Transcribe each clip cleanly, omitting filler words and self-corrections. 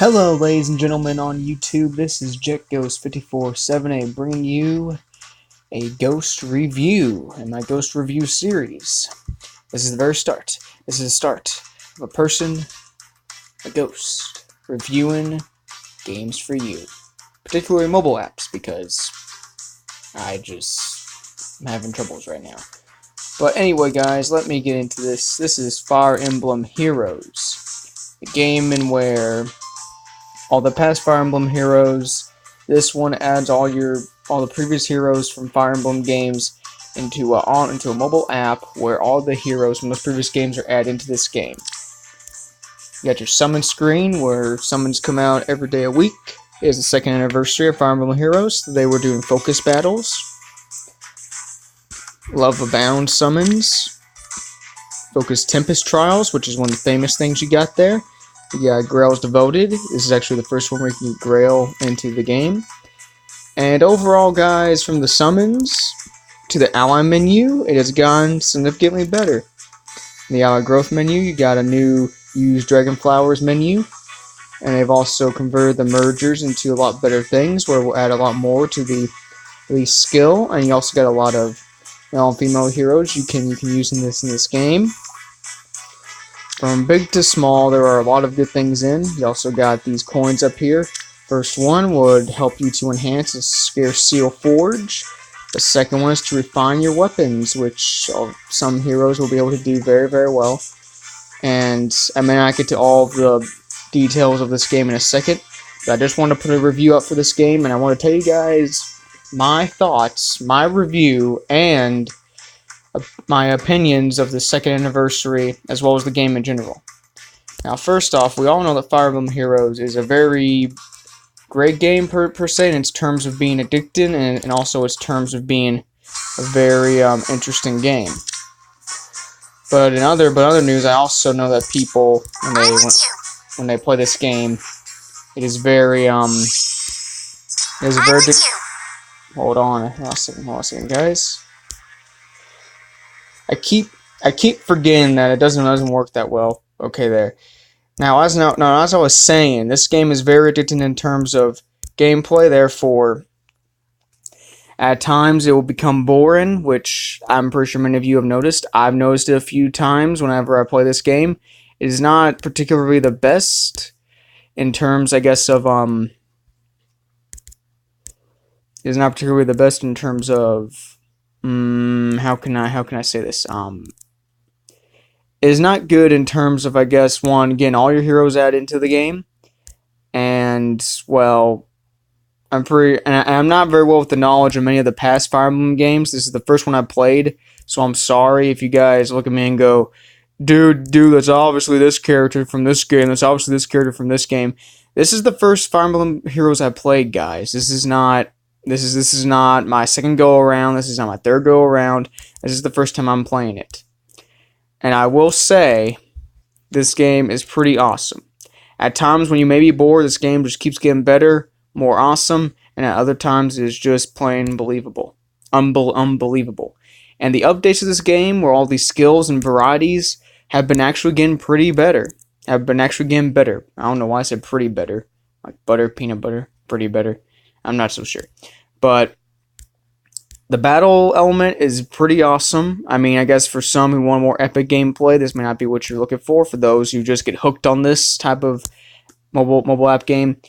Hello, ladies and gentlemen on YouTube. This is JetGhost5478 bringing you a ghost review in my ghost review series. This is the very start. This is the start of a person, a ghost, reviewing games for you, particularly mobile apps, because I'm having troubles right now. But anyway, guys, let me get into this. This is Fire Emblem Heroes, a game in where all the past Fire Emblem heroes. This one adds all the previous heroes from Fire Emblem games into a mobile app where all the heroes from those previous games are added into this game. You got your summon screen where summons come out every day a week. It is the second anniversary of Fire Emblem Heroes. They were doing focus battles. Love Abound summons. Focus Tempest Trials, which is one of the famous things you got there. Yeah, Grail's Devoted. This is actually the first one where you can get Grail into the game. And overall, guys, from the summons to the ally menu, it has gone significantly better. In the ally growth menu, you got a new Use Dragon Flowers menu. And they've also converted the mergers into a lot better things, where we'll add a lot more to the skill. And you also got a lot of male and female heroes you can use in this game. From big to small, there are a lot of good things in. You also got these coins up here. First one would help you to enhance a scarce seal forge. The second one is to refine your weapons, which some heroes will be able to do very, very well. And I may not get to all of the details of this game in a second, but I just want to put a review up for this game, and I want to tell you guys my thoughts, my review, and my opinions of the second anniversary, as well as the game in general. Now, first off, we all know that Fire Emblem Heroes is a very great game per se in its terms of being addicting, and also its terms of being a very interesting game. But in other news, I also know that people when they play this game, it is very hold on a second, guys. I keep forgetting that it doesn't work that well. Okay, there. Now, as I was saying, this game is very addicting in terms of gameplay. Therefore, at times it will become boring, which I'm pretty sure many of you have noticed. I've noticed it a few times whenever I play this game. It is not particularly the best in terms, I guess, of It is not particularly the best in terms of how can I say this? It is not good in terms of, I guess, one, getting all your heroes added into the game, and well, I'm not very well with the knowledge of many of the past Fire Emblem games. This is the first one I played, so I'm sorry if you guys look at me and go, dude, that's obviously this character from this game. That's obviously this character from this game. This is the first Fire Emblem Heroes I played, guys. This is not my second go around. This is not my third go around. This is the first time I'm playing it. And I will say, this game is pretty awesome. At times when you may be bored, this game just keeps getting better, more awesome, and at other times it is just plain believable. Unbelievable. And the updates to this game, where all these skills and varieties have been actually getting better. I don't know why I said pretty better. Like butter, peanut butter, pretty better. I'm not so sure. But the battle element is pretty awesome. I mean, I guess for some who want more epic gameplay, this may not be what you're looking for. For those who just get hooked on this type of mobile app game,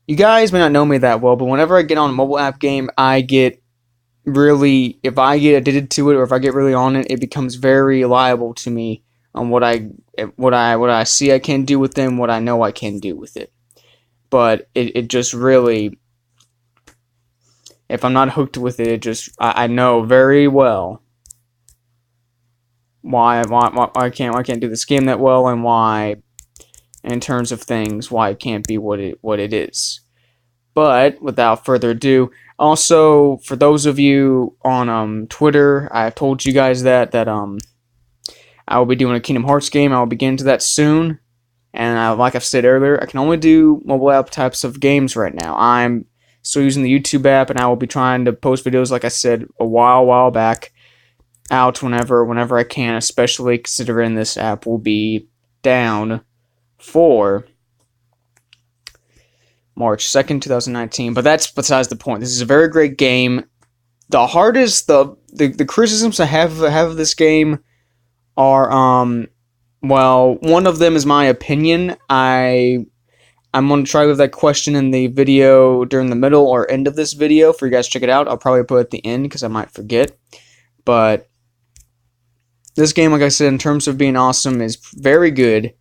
you guys may not know me that well, but whenever I get on a mobile app game, I get really, if I get addicted to it or if I get really on it, it becomes very reliable to me on what I see I can do with them, what I know I can do with it. But it just really, if I'm not hooked with it, I know very well why I can't do this game that well, and why, in terms of things, why it can't be what it is. But without further ado, also for those of you on Twitter, I told you guys that I will be doing a Kingdom Hearts game. I will be getting to that soon, and like I've said earlier, I can only do mobile app types of games right now. I'm still using the YouTube app, and I will be trying to post videos, like I said a while back, out whenever I can, especially considering this app will be down for March 2nd, 2019. But that's besides the point. This is a very great game. The hardest, the criticisms I have of this game are, well, one of them is my opinion. I'm going to try with that question in the video during the middle or end of this video for you guys to check it out. I'll probably put it at the end because I might forget. But this game, like I said, in terms of being awesome, is very good.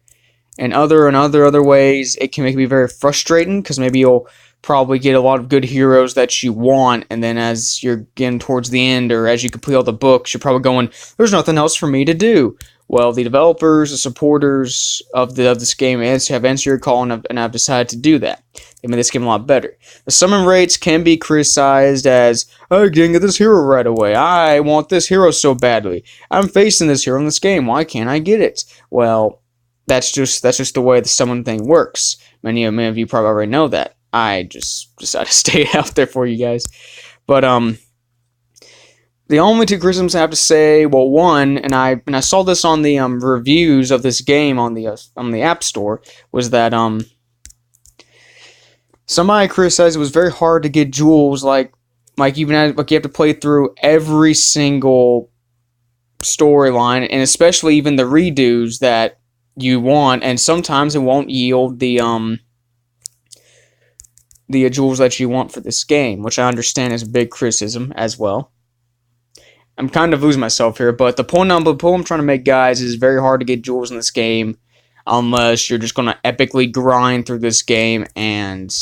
And other ways, it can make me very frustrating because maybe you'll probably get a lot of good heroes that you want, and then as you're getting towards the end or as you complete all the books, you're probably going, there's nothing else for me to do. Well, the developers, the supporters of this game have answered your call, and I've decided to do that. They made this game a lot better. The summon rates can be criticized as, I didn't get this hero right away. I want this hero so badly. I'm facing this hero in this game. Why can't I get it? Well, that's just the way the summon thing works. Many of you probably already know that. I just decided to stay out there for you guys. But the only two criticisms I have to say, well, one, and I saw this on the reviews of this game on the App Store, was that somebody criticized it was very hard to get jewels, like you have to play through every single storyline, and especially even the redos that you want, and sometimes it won't yield the jewels that you want for this game, which I understand is a big criticism as well. I'm kind of losing myself here, but the point I'm trying to make, guys, is very hard to get jewels in this game unless you're just going to epically grind through this game and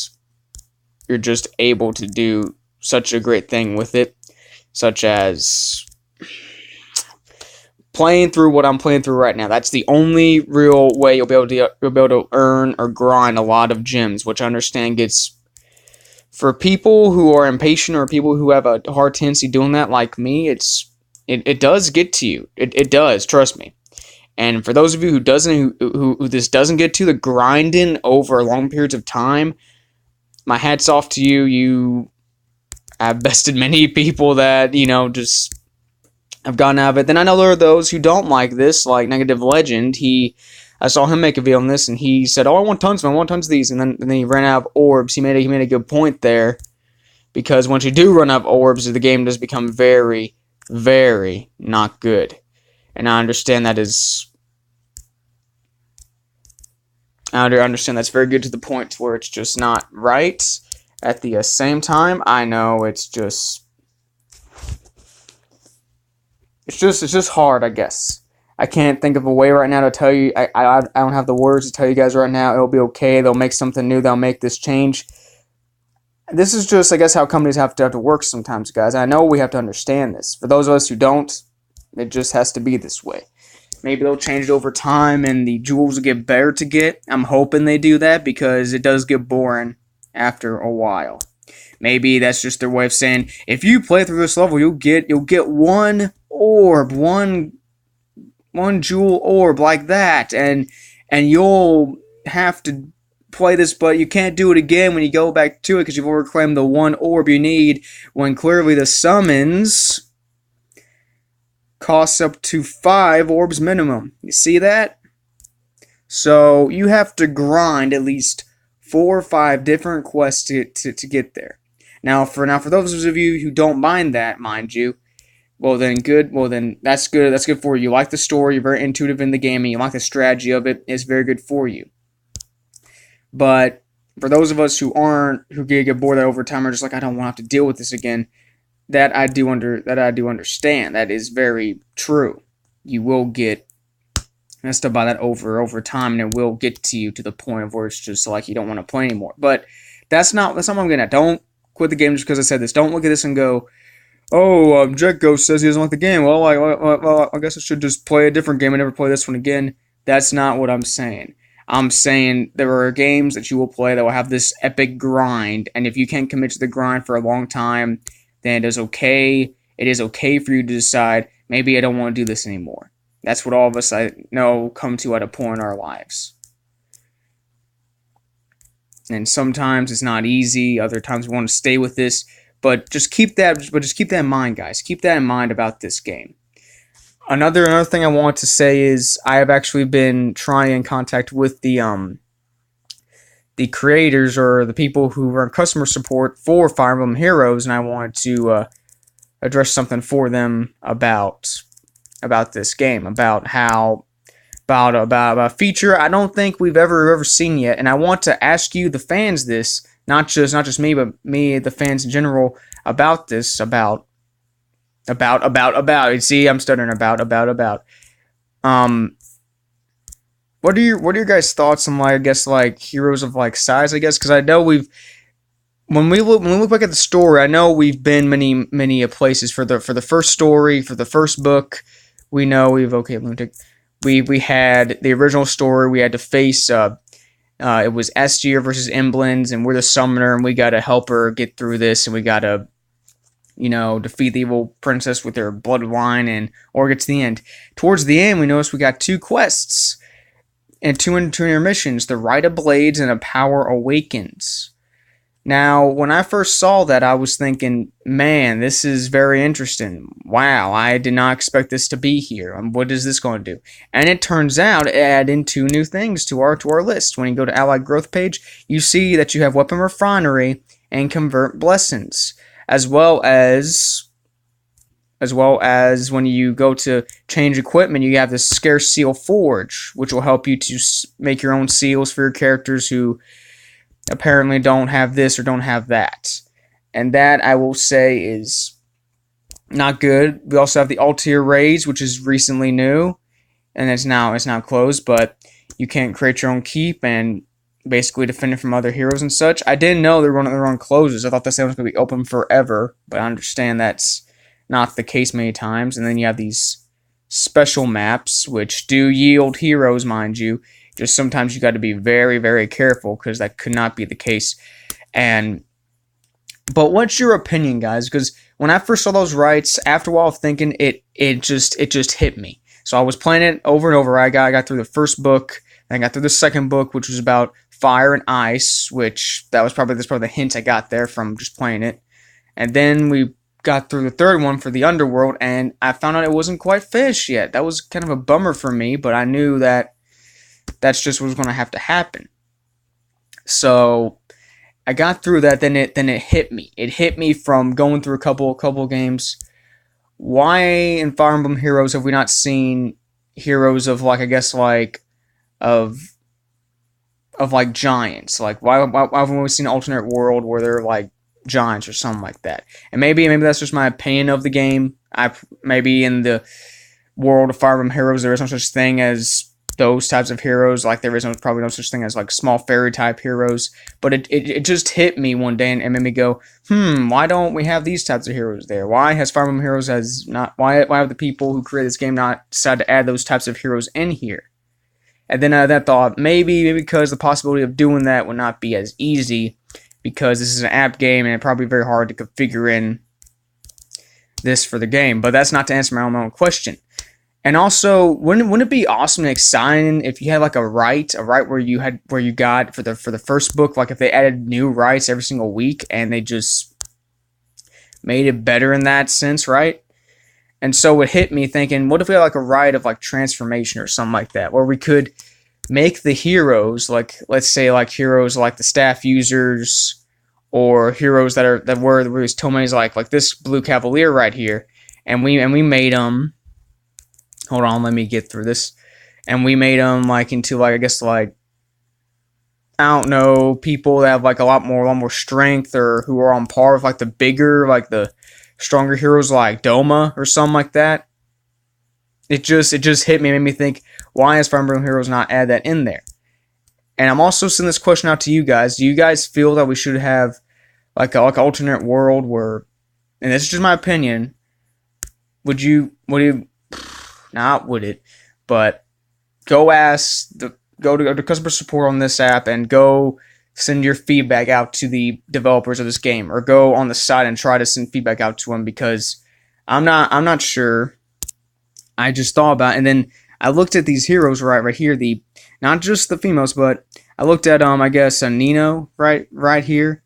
you're just able to do such a great thing with it, such as playing through what I'm playing through right now. That's the only real way you'll be able to earn or grind a lot of gems, which I understand gets, for people who are impatient or people who have a hard tendency doing that, like me, it does get to you. It does, trust me. And for those of you who this doesn't get to, the grinding over long periods of time, my hat's off to you. You have bested many people that, just have gotten out of it. Then I know there are those who don't like this, like Negative Legend. I saw him make a video on this, and he said, "Oh, I want tons of these," and then he ran out of orbs. He made a good point there, because once you do run out of orbs, the game does become very, very not good. And I understand that is. I understand that's very good to the point where it's just not right. At the same time, I know it's just hard, I guess. I can't think of a way right now to tell you. I don't have the words to tell you guys right now. It'll be okay. They'll make something new. They'll make this change. This is just, I guess, how companies have to work sometimes, guys. I know we have to understand this. For those of us who don't, it just has to be this way. Maybe they'll change it over time and the jewels will get better to get. I'm hoping they do that because it does get boring after a while. Maybe that's just their way of saying, if you play through this level, you'll get one orb, one jewel orb like that, and you'll have to play this, but you can't do it again when you go back to it because you've already claimed the one orb you need, when clearly the summons costs up to 5 orbs minimum. You see that? So you have to grind at least 4 or 5 different quests to get there. Now for those of you who don't mind that, mind you, well then good. Well then that's good. That's good for you. You like the story. You're very intuitive in the game, and you like the strategy of it. It's very good for you. But for those of us who get bored over time, are just like, I don't want to have to deal with this again. That I do understand. That is very true. You will get messed up by that over time, and it will get to you to the point of where it's just like you don't want to play anymore. But that's not what I'm getting at. Don't quit the game just because I said this. Don't look at this and go, oh, Jet Ghost says he doesn't like the game. Well, I guess I should just play a different game and never play this one again. That's not what I'm saying. I'm saying there are games that you will play that will have this epic grind, and if you can't commit to the grind for a long time, then it is okay. It is okay for you to decide, maybe I don't want to do this anymore. That's what all of us, I know, come to at a point in our lives. And sometimes it's not easy. Other times we want to stay with this. But just keep that in mind, guys. Keep that in mind about this game. Another thing I want to say is I have actually been trying in contact with the the creators or the people who run customer support for Fire Emblem Heroes, and I wanted to address something for them about this game, about a feature I don't think we've ever seen yet, and I want to ask you, the fans, this, not just me, but me, the fans in general, about this, about. You see, I'm stuttering about. Um, what are your guys' thoughts on, like, I guess, like, heroes of, like, size, I guess, because I know when we look back at the story, I know we've been many places for the first story, for the first book. We know okay, lunatic. We had the original story. We had to face it was S-Tier versus Emblems, and we're the summoner, and we gotta help her get through this, and we gotta defeat the evil princess with her bloodline, and or get to the end. Towards the end, we noticed we got two quests and two intermissions: the Rite of Blades and a Power Awakens. Now, when I first saw that, I was thinking, man, this is very interesting. Wow, I did not expect this to be here. What is this going to do? And it turns out it added in two new things to our list. When you go to Allied Growth page, you see that you have Weapon Refinery and Convert Blessings, as well as when you go to change equipment, you have the Scarce Seal Forge, which will help you to make your own seals for your characters who apparently don't have this or don't have that. And that, I will say, is not good. We also have the Altair Raids, which is recently new, and it's now closed, but you can't create your own keep and basically defend it from other heroes and such. I didn't know they were on closes. I thought this thing was going to be open forever, but I understand that's not the case many times. And then you have these special maps, which do yield heroes, mind you. Just sometimes you got to be very, very careful, because that could not be the case. But what's your opinion, guys? Because when I first saw those rights, after a while of thinking, it just hit me. So I was playing it over and over. I got through the first book, and I got through the second book, which was about fire and ice, which that's probably the hint I got there from just playing it. And then we got through the third one for the underworld, and I found out it wasn't quite finished yet. That was kind of a bummer for me, but I knew that that's just what was going to have to happen. So I got through that. Then it hit me. It hit me from going through a couple games. Why in Fire Emblem Heroes have we not seen heroes of, like, I guess, like, of like giants? Like, why haven't we seen an alternate world where they're like giants or something like that? And maybe that's just my opinion of the game. Maybe in the world of Fire Emblem Heroes there is no such thing as those types of heroes, like there is probably no such thing as like small fairy type heroes. But it just hit me one day and made me go, why don't we have these types of heroes there? Why has Fire Emblem Heroes why have the people who created this game not decided to add those types of heroes in here? And then I thought, maybe because the possibility of doing that would not be as easy, because this is an app game and it's probably very hard to configure in this for the game. But that's not to answer my own question. And also, wouldn't it be awesome and exciting if you had like a right where you got for the first book, like if they added new rights every single week and they just made it better in that sense, right? And so it hit me thinking, what if we had like a right of like transformation or something like that, where we could make the heroes, like, let's say, like heroes like the staff users, or heroes that were Tomei's like this Blue Cavalier right here, and we made them. Hold on, let me get through this. And we made them like into like, I guess, like, I don't know, people that have like a lot more strength, or who are on par with like the bigger, like the stronger heroes like Doma or something like that. It just hit me, made me think, why has Fire Emblem Heroes not add that in there? And I'm also sending this question out to you guys. Do you guys feel that we should have like an alternate world where, and this is just my opinion, would you not would it, but go to customer support on this app and go send your feedback out to the developers of this game, or go on the site and try to send feedback out to them, because I'm not sure. I just thought about it, and then I looked at these heroes right here, not just the females, but I looked at I guess Nino right here,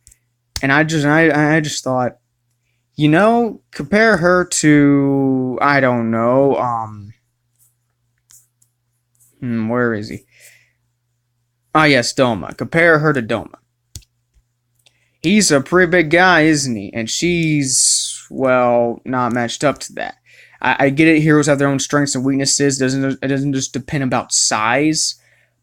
and I just thought, compare her to, I don't know, where is he? Ah, yes, Doma. Compare her to Doma. He's a pretty big guy, isn't he? And she's, well, not matched up to that. I get it. Heroes have their own strengths and weaknesses. It doesn't just depend about size.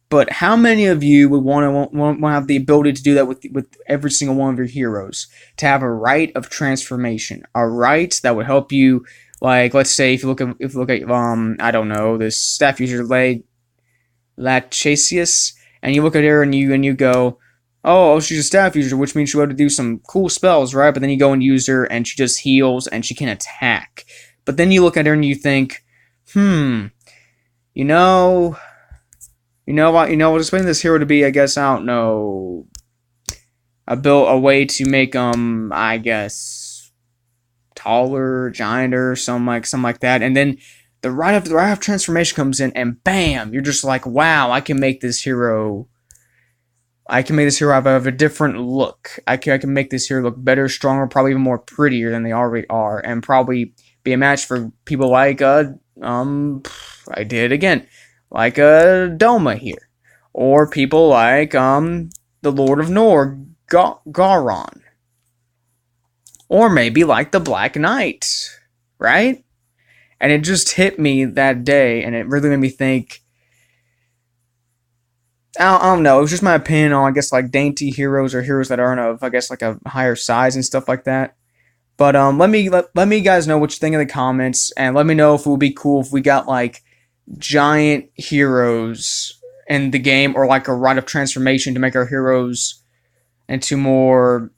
But how many of you would want to have the ability to do that with every single one of your heroes? To have a rite of transformation, a rite that would help you. Like, let's say if you look at I don't know, this staff user Lachasius, and you look at her and you go, oh, she's a staff user, which means she'll be able to do some cool spells, right? But then you go and use her, and she just heals, and she can attack. But then you look at her and you think, you know, what explain this hero to be, I guess, I don't know, a way to make I guess, taller, gianter, something like that, and then the right of transformation comes in, and bam, you're just like, wow, I can make this hero have a different look. I can make this hero look better, stronger, probably even more prettier than they already are, and probably be a match for people like I did it again, like Doma here, or people like the Lord of Nor, Garon, or maybe like the Black Knight, right? And it just hit me that day, and it really made me think. I don't know. It was just my opinion on, I guess, like dainty heroes or heroes that aren't of, I guess, like a higher size and stuff like that. But let me guys know what you think in the comments, and let me know if it would be cool if we got like giant heroes in the game, or like a rite of transformation to make our heroes into more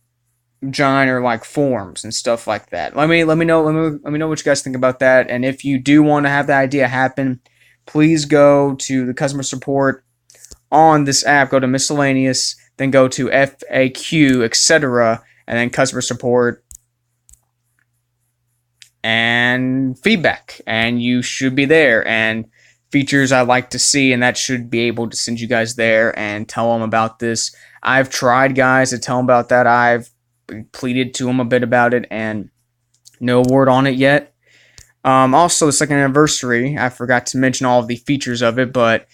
giant or like forms and stuff like that. Let me know what you guys think about that. And if you do want to have that idea happen, please go to the customer support on this app, go to miscellaneous, then go to FAQ, etc., and then customer support and feedback, and you should be there. And features I'd like to see, and that should be able to send you guys there and tell them about this. I've tried, guys, to tell them about that. I've pleaded to them a bit about it, and no word on it yet. Also, the second anniversary, I forgot to mention all of the features of it, but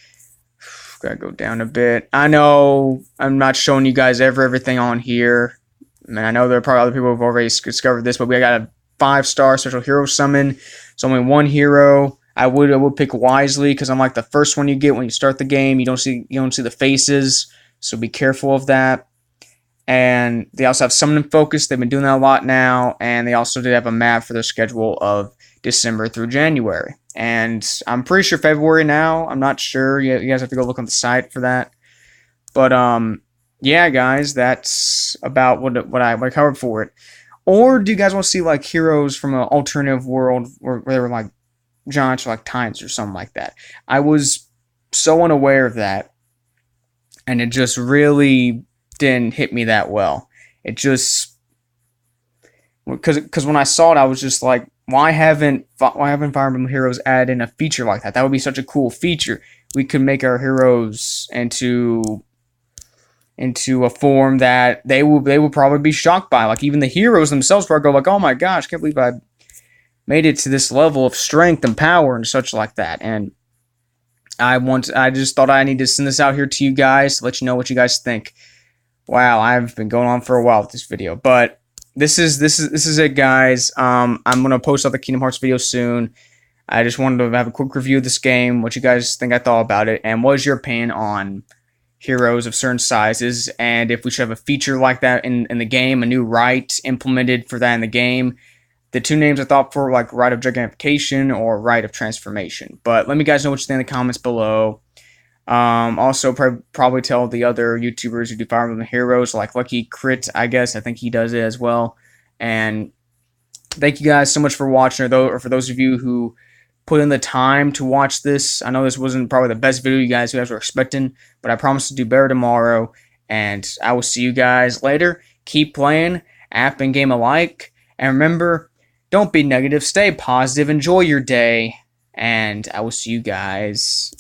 gotta go down a bit. I know I'm not showing you guys everything on here. Man, I know there are probably other people who've already discovered this, but we got a 5-star special hero summon. It's only one hero. I would pick wisely, because I'm like the first one you get when you start the game. You don't see the faces, so be careful of that. And they also have summon and focus. They've been doing that a lot now, and they also did have a map for their schedule of December through January. And I'm pretty sure February now. I'm not sure. You guys have to go look on the site for that. But yeah, guys, that's about what I covered for it. Or do you guys want to see like heroes from an alternative world where they were like giants or like titans or something like that? I was so unaware of that, and it just really didn't hit me that well. It just, because when I saw it, I was just like, why haven't Fire Emblem Heroes added in a feature like that? That would be such a cool feature. We could make our heroes into a form that they will probably be shocked by. Like, even the heroes themselves probably go like, oh my gosh, I can't believe I made it to this level of strength and power and such like that. And I just thought I need to send this out here to you guys to let you know what you guys think. Wow, I've been going on for a while with this video, but this is it, guys. I'm gonna post other Kingdom Hearts videos soon. I just wanted to have a quick review of this game, what you guys think I thought about it, and what is your opinion on heroes of certain sizes, and if we should have a feature like that in the game, a new rite implemented for that in the game. The two names I thought for, like, Rite of Gigantification or Rite of Transformation. But let me guys know what you think in the comments below. Also, probably tell the other YouTubers who do Fire Emblem Heroes, like Lucky Crit, I guess. I think he does it as well. And thank you guys so much for watching, or for those of you who put in the time to watch this. I know this wasn't probably the best video you guys were expecting, but I promise to do better tomorrow. And I will see you guys later. Keep playing, app and game alike. And remember, don't be negative, stay positive, enjoy your day, and I will see you guys